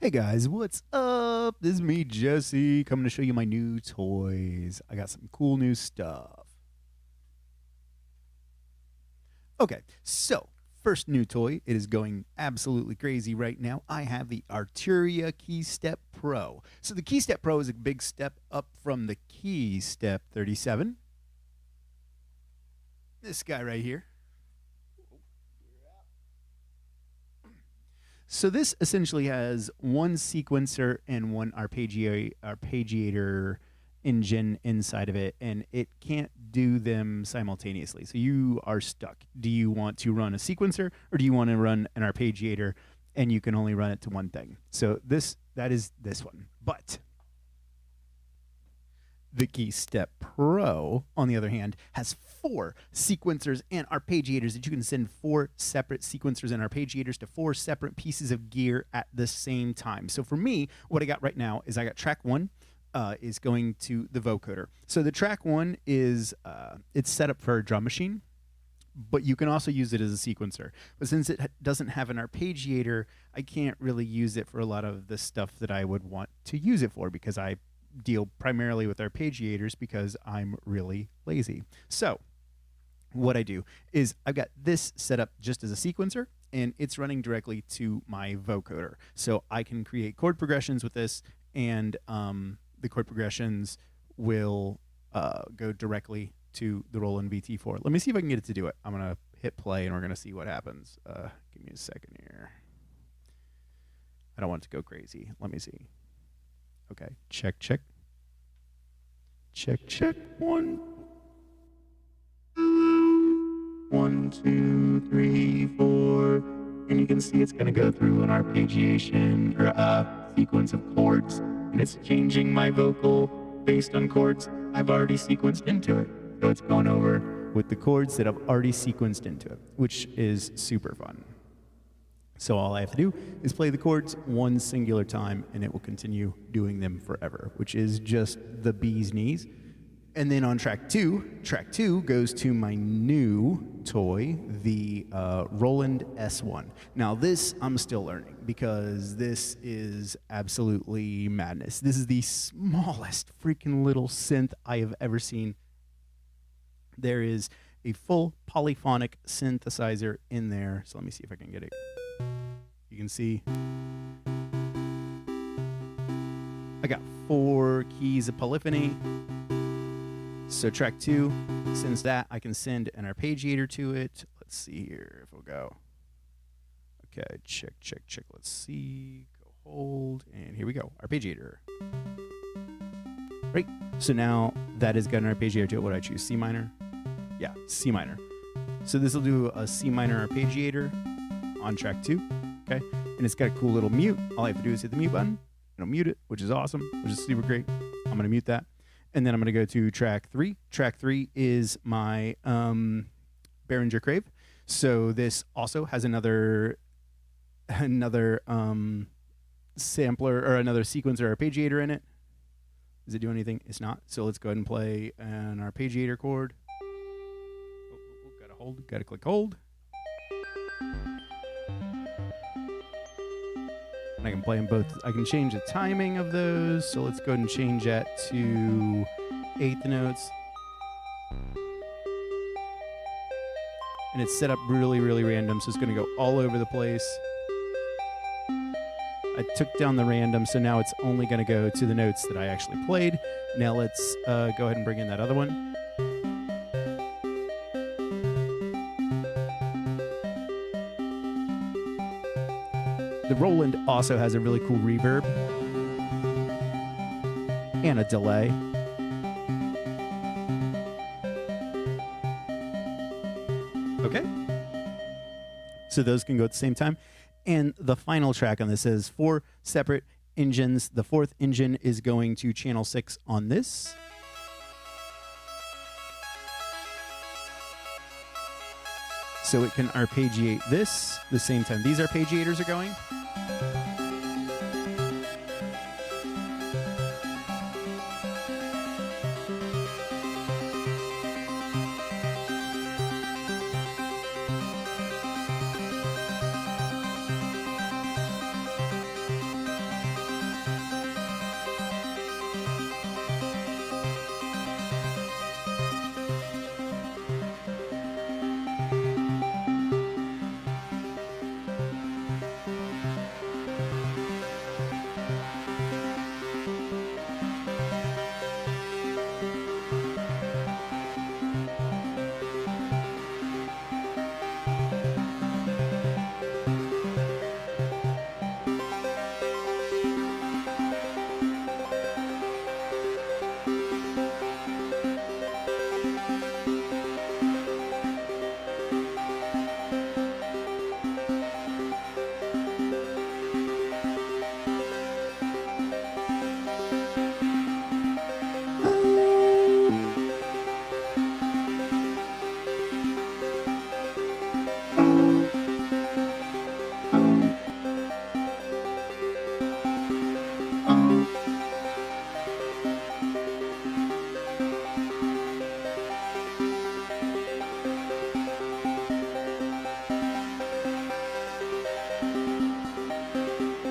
Hey guys, what's up? This is me, Jesse, coming to show you my new toys. I got some cool new stuff. Okay, so first new toy, it is going absolutely crazy right now. I have the Arturia Keystep Pro. So the Keystep Pro is a big step up from the Keystep 37. This guy right here. So this essentially has one sequencer and one arpeggiator engine inside of it, and it can't do them simultaneously. So you are stuck. Do you want to run a sequencer, or do you want to run an arpeggiator, and you can only run it to one thing? So that is this one. But the Keystep Pro, on the other hand, has 4 sequencers and arpeggiators that you can send 4 separate sequencers and arpeggiators to 4 separate pieces of gear at the same time. So for me, what I got right now is I got track 1 is going to the vocoder. So the track 1 is it's set up for a drum machine, but you can also use it as a sequencer. But since it doesn't have an arpeggiator, I can't really use it for a lot of the stuff that I would want to use it for, because I deal primarily with arpeggiators because I'm really lazy. So what I do is I've got this set up just as a sequencer, and it's running directly to my vocoder. So I can create chord progressions with this, and the chord progressions will go directly to the Roland VT-4. Let me see if I can get it to do it. I'm going to hit play, and we're going to see what happens. Give me a second here. I don't want it to go crazy. Let me see. Okay, check, check. Check, check. 1, 2, 3, 4. And you can see it's going to go through an arpeggiation or a sequence of chords. And it's changing my vocal based on chords I've already sequenced into it. So it's going over with the chords that I've already sequenced into it, which is super fun. So all I have to do is play the chords one singular time, and it will continue doing them forever, which is just the bee's knees. And then on track 2 goes to my new toy, the Roland S-1. Now this I'm still learning, because this is absolutely madness. This is the smallest freaking little synth I have ever seen. There is a full polyphonic synthesizer in there. So let me see if I can get it. You can see I got 4 keys of polyphony. So track 2, since that, I can send an arpeggiator to it. Let's see here if we'll go. Okay, check, check, check. Let's see. Go hold, and here we go. Arpeggiator. Right. So now that has got an arpeggiator to it. What do I choose? C minor? Yeah, C minor. So this will do a C minor arpeggiator on track 2. Okay, and it's got a cool little mute. All I have to do is hit the mute button. It'll mute it, which is awesome, which is super great. I'm going to mute that. And then I'm going to go to track 3. Track 3 is my Behringer Crave. So this also has another sampler or another sequencer arpeggiator in it. Does it do anything? It's not. So let's go ahead and play an arpeggiator chord. Gotta hold. Gotta click hold. And I can play them both. I can change the timing of those. So let's go ahead and change that to 8th notes. And it's set up really, really random. So it's going to go all over the place. I took down the random, so now it's only going to go to the notes that I actually played. Now let's go ahead and bring in that other one. The Roland also has a really cool reverb and a delay. Okay. So those can go at the same time. And the final track on this is 4 separate engines. The 4th engine is going to channel 6 on this. So it can arpeggiate this the same time these arpeggiators are going.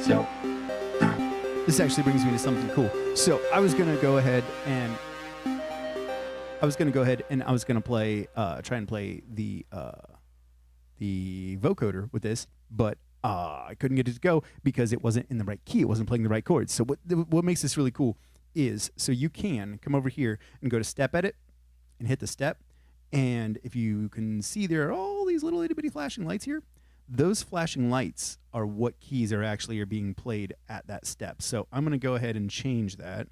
So this actually brings me to something cool. So I was gonna go ahead and I was gonna play, try and play the vocoder with this, but I couldn't get it to go because it wasn't in the right key. It wasn't playing the right chords. So what makes this really cool is, so you can come over here and go to Step Edit and hit the step. And if you can see, there are all these little itty bitty flashing lights here. Those flashing lights are what keys are being played at that step. So I'm going to go ahead and change that.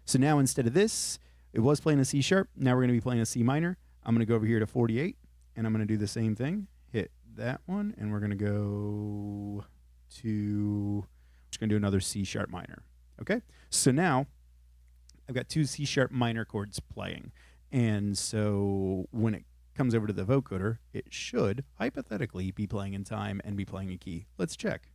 So now instead of this, it was playing a C sharp. Now we're going to be playing a C minor. I'm going to go over here to 48, and I'm going to do the same thing. Hit that one, and we're going to go to, just going to do another C sharp minor. Okay? So now I've got 2 C sharp minor chords playing. And so when it comes over to the vocoder, it should hypothetically be playing in time and be playing a key. Let's check.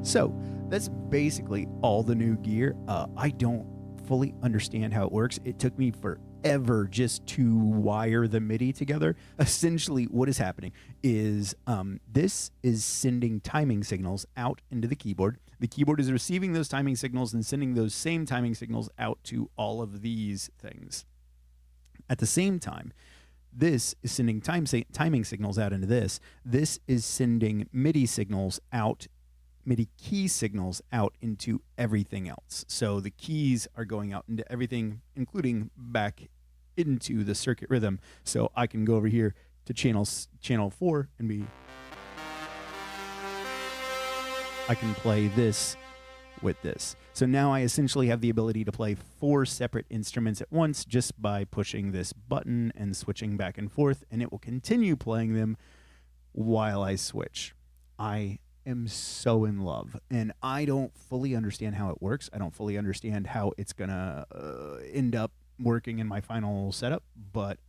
So that's basically all the new gear. I don't fully understand how it works. It took me forever just to wire the MIDI together. Essentially, what is happening is this is sending timing signals out into the keyboard. The keyboard is receiving those timing signals and sending those same timing signals out to all of these things. At the same time, this is sending timing signals out into this. This is sending MIDI signals out, MIDI key signals out into everything else. So the keys are going out into everything, including back into the circuit rhythm. So I can go over here to channel 4 and I can play this with this. So now I essentially have the ability to play 4 separate instruments at once just by pushing this button and switching back and forth, and it will continue playing them while I switch. I am so in love, and I don't fully understand how it works. I don't fully understand how it's gonna end up working in my final setup, but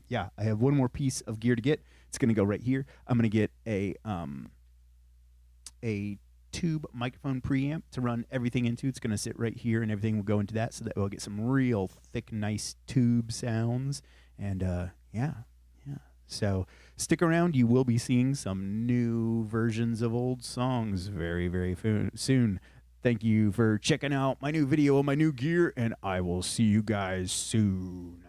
yeah, I have one more piece of gear to get. It's gonna go right here. I'm gonna get a tube microphone preamp to run everything into. It's gonna sit right here, and everything will go into that, so that we'll get some real thick, nice tube sounds. And yeah. So stick around. You will be seeing some new versions of old songs very, very soon. Thank you for checking out my new video on my new gear, and I will see you guys soon.